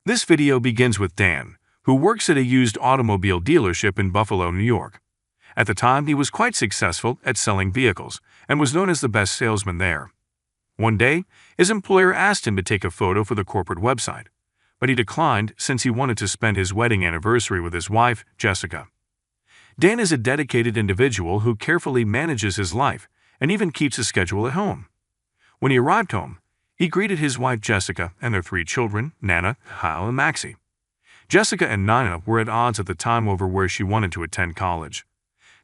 This video begins with Dan, who works at a used automobile dealership in Buffalo, New York. At the time, he was quite successful at selling vehicles and was known as the best salesman there. One day, his employer asked him to take a photo for the corporate website, but he declined since he wanted to spend his wedding anniversary with his wife, Jessica. Dan is a dedicated individual who carefully manages his life and even keeps a schedule at home. When he arrived home, he greeted his wife Jessica and their 3 children, Nana, Kyle, and Maxie. Jessica and Nana were at odds at the time over where she wanted to attend college.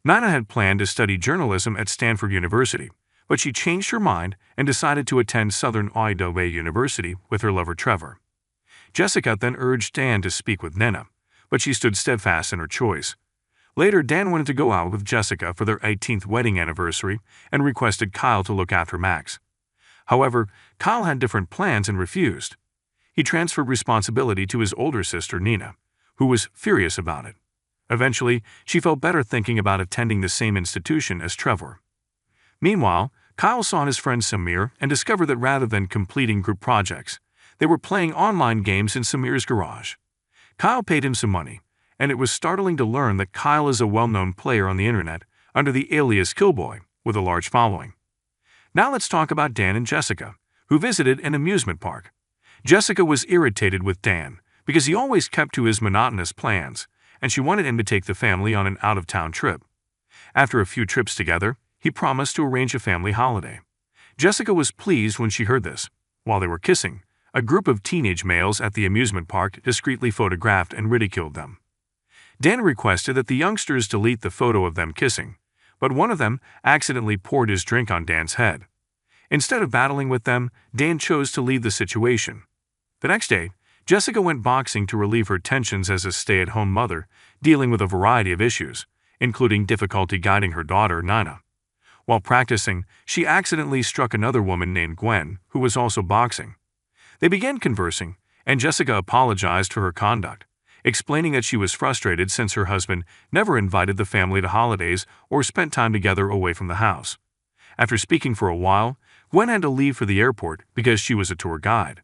Nana had planned to study journalism at Stanford University, but she changed her mind and decided to attend Southern Iowa University with her lover Trevor. Jessica then urged Dan to speak with Nana, but she stood steadfast in her choice. Later, Dan wanted to go out with Jessica for their 18th wedding anniversary and requested Kyle to look after Max. However, Kyle had different plans and refused. He transferred responsibility to his older sister, Nina, who was furious about it. Eventually, she felt better thinking about attending the same institution as Trevor. Meanwhile, Kyle saw his friend Samir and discovered that rather than completing group projects, they were playing online games in Samir's garage. Kyle paid him some money, and it was startling to learn that Kyle is a well-known player on the internet under the alias Killboy with a large following. Now let's talk about Dan and Jessica, who visited an amusement park. Jessica was irritated with Dan because he always kept to his monotonous plans, and she wanted him to take the family on an out-of-town trip. After a few trips together, he promised to arrange a family holiday. Jessica was pleased when she heard this. While they were kissing, a group of teenage males at the amusement park discreetly photographed and ridiculed them. Dan requested that the youngsters delete the photo of them kissing, but one of them accidentally poured his drink on Dan's head. Instead of battling with them, Dan chose to leave the situation. The next day, Jessica went boxing to relieve her tensions as a stay-at-home mother, dealing with a variety of issues, including difficulty guiding her daughter, Nina. While practicing, she accidentally struck another woman named Gwen, who was also boxing. They began conversing, and Jessica apologized for her conduct, explaining that she was frustrated since her husband never invited the family to holidays or spent time together away from the house. After speaking for a while, Gwen had to leave for the airport because she was a tour guide.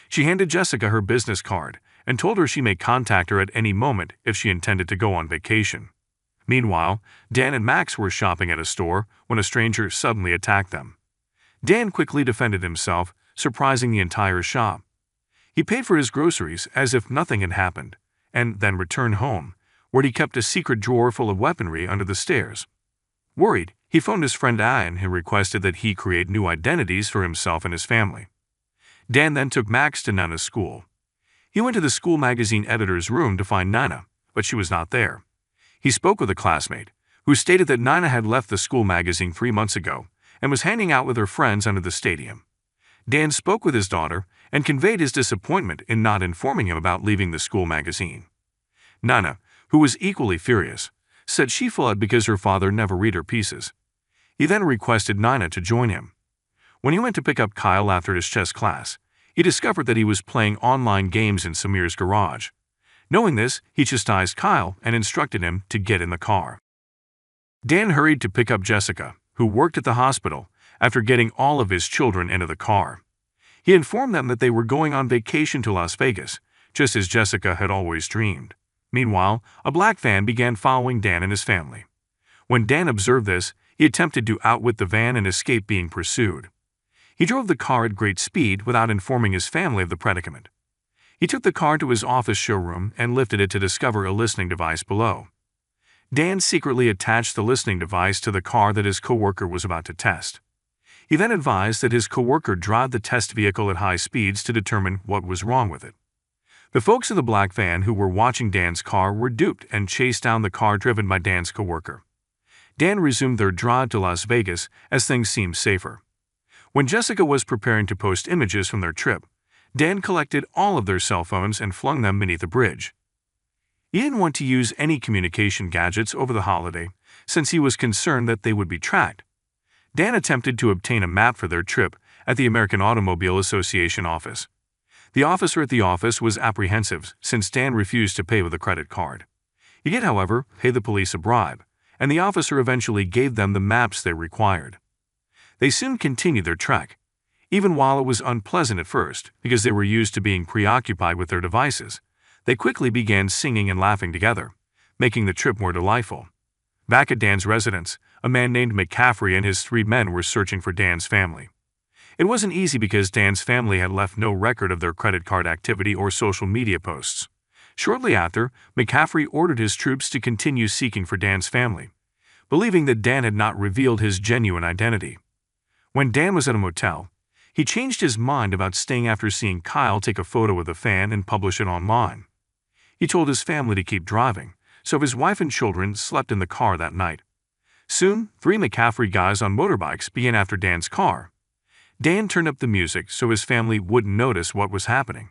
She handed Jessica her business card and told her she may contact her at any moment if she intended to go on vacation. Meanwhile, Dan and Max were shopping at a store when a stranger suddenly attacked them. Dan quickly defended himself, surprising the entire shop. He paid for his groceries as if nothing had happened, and then returned home, where he kept a secret drawer full of weaponry under the stairs. Worried, he phoned his friend Ian and requested that he create new identities for himself and his family. Dan then took Max to Nana's school. He went to the school magazine editor's room to find Nana, but she was not there. He spoke with a classmate, who stated that Nana had left the school magazine 3 months ago and was hanging out with her friends under the stadium. Dan spoke with his daughter and conveyed his disappointment in not informing him about leaving the school magazine. Nana, who was equally furious, said she fled because her father never read her pieces. He then requested Nina to join him. When he went to pick up Kyle after his chess class, he discovered that he was playing online games in Samir's garage. Knowing this, he chastised Kyle and instructed him to get in the car. Dan hurried to pick up Jessica, who worked at the hospital, after getting all of his children into the car. He informed them that they were going on vacation to Las Vegas, just as Jessica had always dreamed. Meanwhile, a black van began following Dan and his family. When Dan observed this, he attempted to outwit the van and escape being pursued. He drove the car at great speed without informing his family of the predicament. He took the car to his office showroom and lifted it to discover a listening device below. Dan secretly attached the listening device to the car that his coworker was about to test. He then advised that his coworker drive the test vehicle at high speeds to determine what was wrong with it. The folks in the black van who were watching Dan's car were duped and chased down the car driven by Dan's coworker. Dan resumed their drive to Las Vegas as things seemed safer. When Jessica was preparing to post images from their trip, Dan collected all of their cell phones and flung them beneath a bridge. He didn't want to use any communication gadgets over the holiday, since he was concerned that they would be tracked. Dan attempted to obtain a map for their trip at the American Automobile Association office. The officer at the office was apprehensive since Dan refused to pay with a credit card. He did, however, pay the police a bribe, and the officer eventually gave them the maps they required. They soon continued their trek. Even while it was unpleasant at first, because they were used to being preoccupied with their devices, they quickly began singing and laughing together, making the trip more delightful. Back at Dan's residence, a man named McCaffrey and his 3 men were searching for Dan's family. It wasn't easy because Dan's family had left no record of their credit card activity or social media posts. Shortly after, McCaffrey ordered his troops to continue seeking for Dan's family, believing that Dan had not revealed his genuine identity. When Dan was at a motel, he changed his mind about staying after seeing Kyle take a photo of the fan and publish it online. He told his family to keep driving, so his wife and children slept in the car that night. Soon, 3 McCaffrey guys on motorbikes began after Dan's car. Dan turned up the music so his family wouldn't notice what was happening.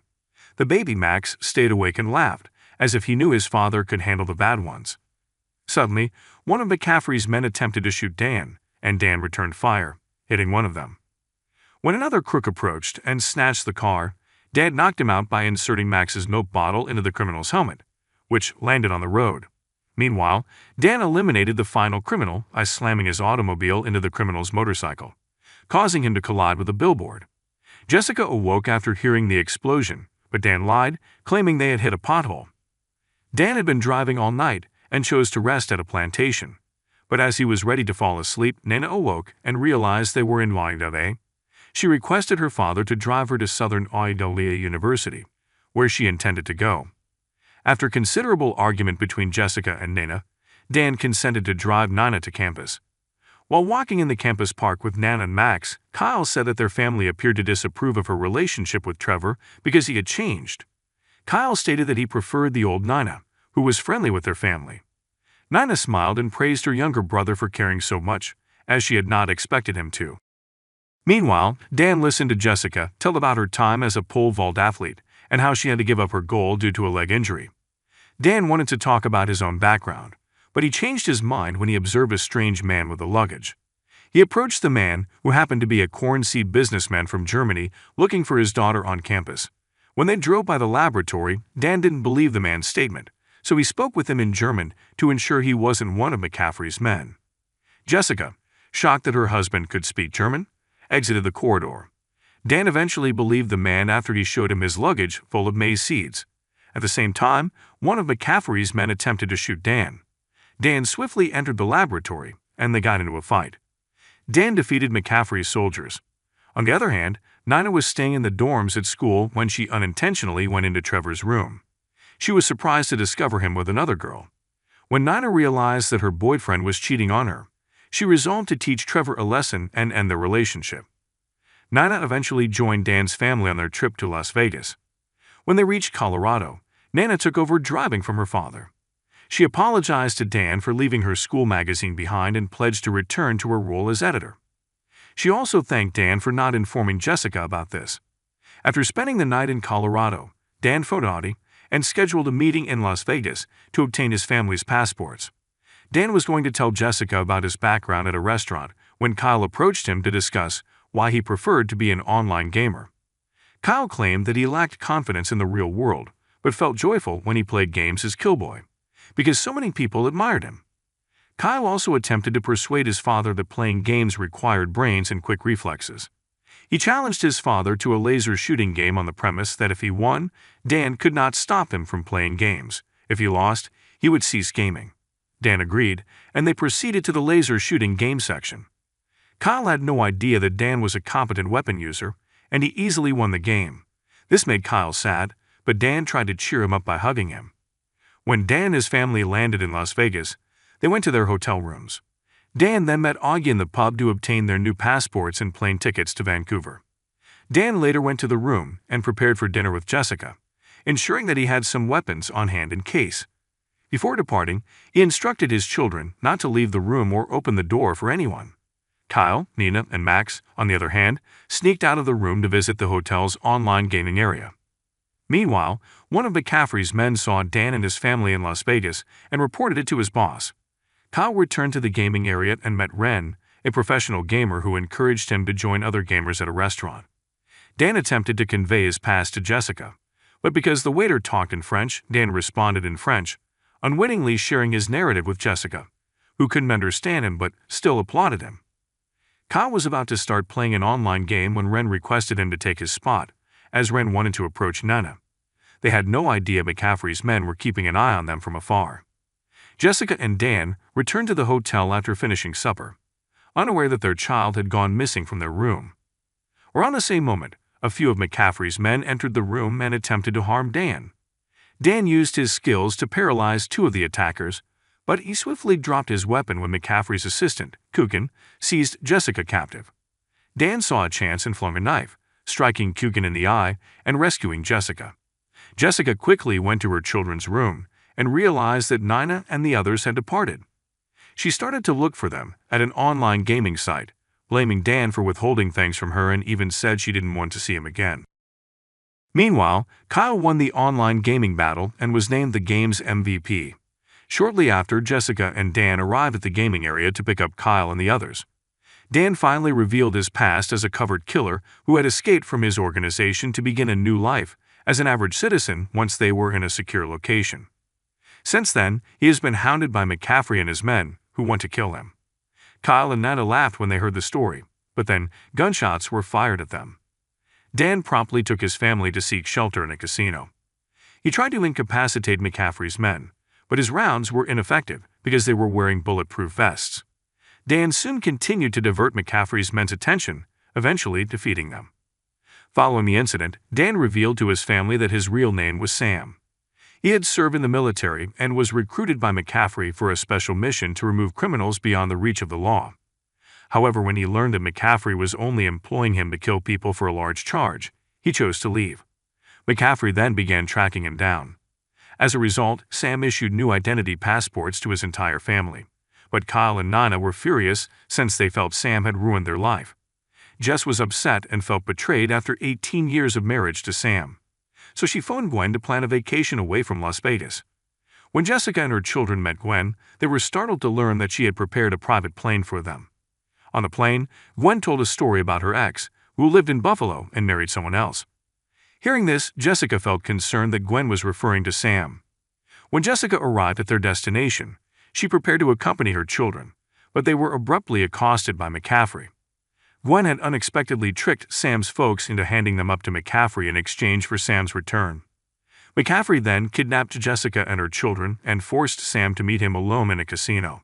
The baby Max stayed awake and laughed, as if he knew his father could handle the bad ones. Suddenly, one of McCaffrey's men attempted to shoot Dan, and Dan returned fire, hitting one of them. When another crook approached and snatched the car, Dan knocked him out by inserting Max's milk bottle into the criminal's helmet, which landed on the road. Meanwhile, Dan eliminated the final criminal by slamming his automobile into the criminal's motorcycle, causing him to collide with a billboard. Jessica awoke after hearing the explosion, but Dan lied, claiming they had hit a pothole. Dan had been driving all night and chose to rest at a plantation, but as he was ready to fall asleep, Nana awoke and realized they were in Waidave. She requested her father to drive her to Southern Idalia University, where she intended to go. After considerable argument between Jessica and Nana, Dan consented to drive Nana to campus. While walking in the campus park with Nana and Max, Kyle said that their family appeared to disapprove of her relationship with Trevor because he had changed. Kyle stated that he preferred the old Nana, who was friendly with their family. Nana smiled and praised her younger brother for caring so much, as she had not expected him to. Meanwhile, Dan listened to Jessica tell about her time as a pole vault athlete and how she had to give up her goal due to a leg injury. Dan wanted to talk about his own background, but he changed his mind when he observed a strange man with a luggage. He approached the man, who happened to be a corn seed businessman from Germany, looking for his daughter on campus. When they drove by the laboratory, Dan didn't believe the man's statement, so he spoke with him in German to ensure he wasn't one of McCaffrey's men. Jessica, shocked that her husband could speak German, exited the corridor. Dan eventually believed the man after he showed him his luggage full of maize seeds. At the same time, one of McCaffrey's men attempted to shoot Dan. Dan swiftly entered the laboratory, and they got into a fight. Dan defeated McCaffrey's soldiers. On the other hand, Nina was staying in the dorms at school when she unintentionally went into Trevor's room. She was surprised to discover him with another girl. When Nina realized that her boyfriend was cheating on her, she resolved to teach Trevor a lesson and end their relationship. Nina eventually joined Dan's family on their trip to Las Vegas. When they reached Colorado, Nana took over driving from her father. She apologized to Dan for leaving her school magazine behind and pledged to return to her role as editor. She also thanked Dan for not informing Jessica about this. After spending the night in Colorado, Dan phoned Audie and scheduled a meeting in Las Vegas to obtain his family's passports. Dan was going to tell Jessica about his background at a restaurant when Kyle approached him to discuss why he preferred to be an online gamer. Kyle claimed that he lacked confidence in the real world, but felt joyful when he played games as Killboy, because so many people admired him. Kyle also attempted to persuade his father that playing games required brains and quick reflexes. He challenged his father to a laser shooting game on the premise that if he won, Dan could not stop him from playing games. If he lost, he would cease gaming. Dan agreed, and they proceeded to the laser shooting game section. Kyle had no idea that Dan was a competent weapon user, and he easily won the game. This made Kyle sad, but Dan tried to cheer him up by hugging him. When Dan and his family landed in Las Vegas, they went to their hotel rooms. Dan then met Augie in the pub to obtain their new passports and plane tickets to Vancouver. Dan later went to the room and prepared for dinner with Jessica, ensuring that he had some weapons on hand in case. Before departing, he instructed his children not to leave the room or open the door for anyone. Kyle, Nina, and Max, on the other hand, sneaked out of the room to visit the hotel's online gaming area. Meanwhile, one of McCaffrey's men saw Dan and his family in Las Vegas and reported it to his boss. Kyle returned to the gaming area and met Ren, a professional gamer who encouraged him to join other gamers at a restaurant. Dan attempted to convey his past to Jessica, but because the waiter talked in French, Dan responded in French, unwittingly sharing his narrative with Jessica, who couldn't understand him but still applauded him. Kyle was about to start playing an online game when Ren requested him to take his spot, as Ren wanted to approach Nana. They had no idea McCaffrey's men were keeping an eye on them from afar. Jessica and Dan returned to the hotel after finishing supper, unaware that their child had gone missing from their room. Around the same moment, a few of McCaffrey's men entered the room and attempted to harm Dan. Dan used his skills to paralyze two of the attackers, but he swiftly dropped his weapon when McCaffrey's assistant, Kukin, seized Jessica captive. Dan saw a chance and flung a knife, striking Kukin in the eye and rescuing Jessica. Jessica quickly went to her children's room and realized that Nina and the others had departed. She started to look for them at an online gaming site, blaming Dan for withholding things from her and even said she didn't want to see him again. Meanwhile, Kyle won the online gaming battle and was named the game's MVP. Shortly after, Jessica and Dan arrived at the gaming area to pick up Kyle and the others. Dan finally revealed his past as a covert killer who had escaped from his organization to begin a new life as an average citizen once they were in a secure location. Since then, he has been hounded by McCaffrey and his men, who want to kill him. Kyle and Nana laughed when they heard the story, but then gunshots were fired at them. Dan promptly took his family to seek shelter in a casino. He tried to incapacitate McCaffrey's men, but his rounds were ineffective because they were wearing bulletproof vests. Dan soon continued to divert McCaffrey's men's attention, eventually defeating them. Following the incident, Dan revealed to his family that his real name was Sam. He had served in the military and was recruited by McCaffrey for a special mission to remove criminals beyond the reach of the law. However, when he learned that McCaffrey was only employing him to kill people for a large charge, he chose to leave. McCaffrey then began tracking him down. As a result, Sam issued new identity passports to his entire family. But Kyle and Nana were furious since they felt Sam had ruined their life. Jess was upset and felt betrayed after 18 years of marriage to Sam. So she phoned Gwen to plan a vacation away from Las Vegas. When Jessica and her children met Gwen, they were startled to learn that she had prepared a private plane for them. On the plane, Gwen told a story about her ex, who lived in Buffalo and married someone else. Hearing this, Jessica felt concerned that Gwen was referring to Sam. When Jessica arrived at their destination, she prepared to accompany her children, but they were abruptly accosted by McCaffrey. Gwen had unexpectedly tricked Sam's folks into handing them up to McCaffrey in exchange for Sam's return. McCaffrey then kidnapped Jessica and her children and forced Sam to meet him alone in a casino.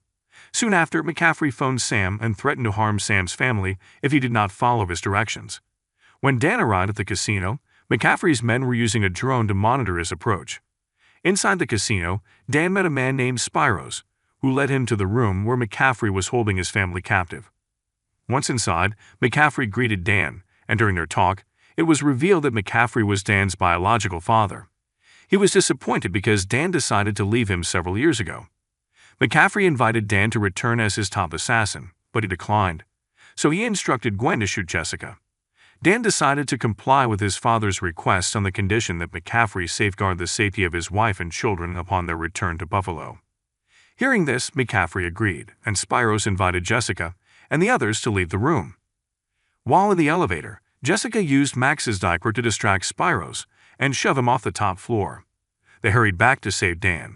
Soon after, McCaffrey phoned Sam and threatened to harm Sam's family if he did not follow his directions. When Dan arrived at the casino, McCaffrey's men were using a drone to monitor his approach. Inside the casino, Dan met a man named Spyros, who led him to the room where McCaffrey was holding his family captive. Once inside, McCaffrey greeted Dan, and during their talk, it was revealed that McCaffrey was Dan's biological father. He was disappointed because Dan decided to leave him several years ago. McCaffrey invited Dan to return as his top assassin, but he declined. So he instructed Gwen to shoot Jessica. Dan decided to comply with his father's request on the condition that McCaffrey safeguard the safety of his wife and children upon their return to Buffalo. Hearing this, McCaffrey agreed, and Spyros invited Jessica and the others to leave the room. While in the elevator, Jessica used Max's diaper to distract Spyros and shove him off the top floor. They hurried back to save Dan.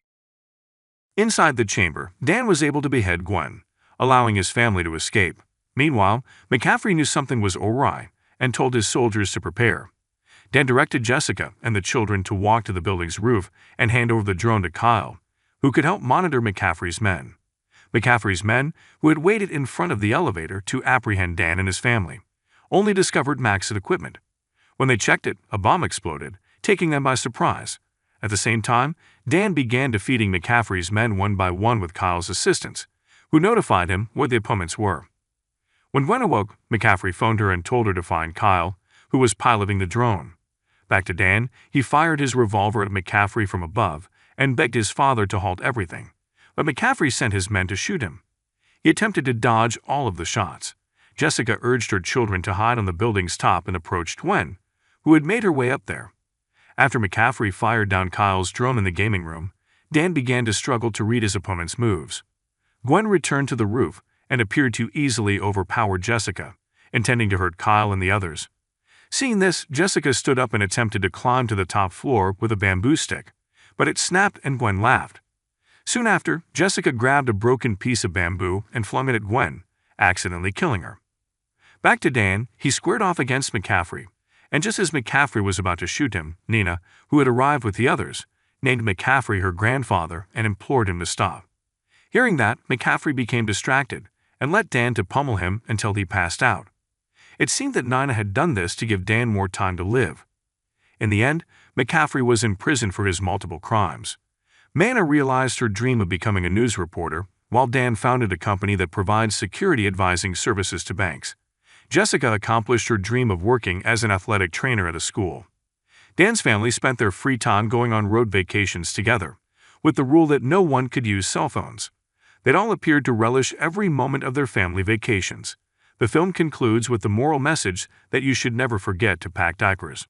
Inside the chamber, Dan was able to behead Gwen, allowing his family to escape. Meanwhile, McCaffrey knew something was awry and told his soldiers to prepare. Dan directed Jessica and the children to walk to the building's roof and hand over the drone to Kyle, who could help monitor McCaffrey's men. McCaffrey's men, who had waited in front of the elevator to apprehend Dan and his family, only discovered Max's equipment. When they checked it, a bomb exploded, taking them by surprise. At the same time, Dan began defeating McCaffrey's men one by one with Kyle's assistants, who notified him where the opponents were. When Gwen awoke, McCaffrey phoned her and told her to find Kyle, who was piloting the drone. Back to Dan, he fired his revolver at McCaffrey from above and begged his father to halt everything, but McCaffrey sent his men to shoot him. He attempted to dodge all of the shots. Jessica urged her children to hide on the building's top and approached Gwen, who had made her way up there. After McCaffrey fired down Kyle's drone in the gaming room, Dan began to struggle to read his opponent's moves. Gwen returned to the roof and appeared to easily overpower Jessica, intending to hurt Kyle and the others. Seeing this, Jessica stood up and attempted to climb to the top floor with a bamboo stick, but it snapped and Gwen laughed. Soon after, Jessica grabbed a broken piece of bamboo and flung it at Gwen, accidentally killing her. Back to Dan, he squared off against McCaffrey, and just as McCaffrey was about to shoot him, Nina, who had arrived with the others, named McCaffrey her grandfather and implored him to stop. Hearing that, McCaffrey became distracted and let Dan to pummel him until he passed out. It seemed that Nina had done this to give Dan more time to live. In the end, McCaffrey was in prison for his multiple crimes. Mana realized her dream of becoming a news reporter, while Dan founded a company that provides security advising services to banks. Jessica accomplished her dream of working as an athletic trainer at a school. Dan's family spent their free time going on road vacations together, with the rule that no one could use cell phones. They'd all appeared to relish every moment of their family vacations. The film concludes with the moral message that you should never forget to pack diapers.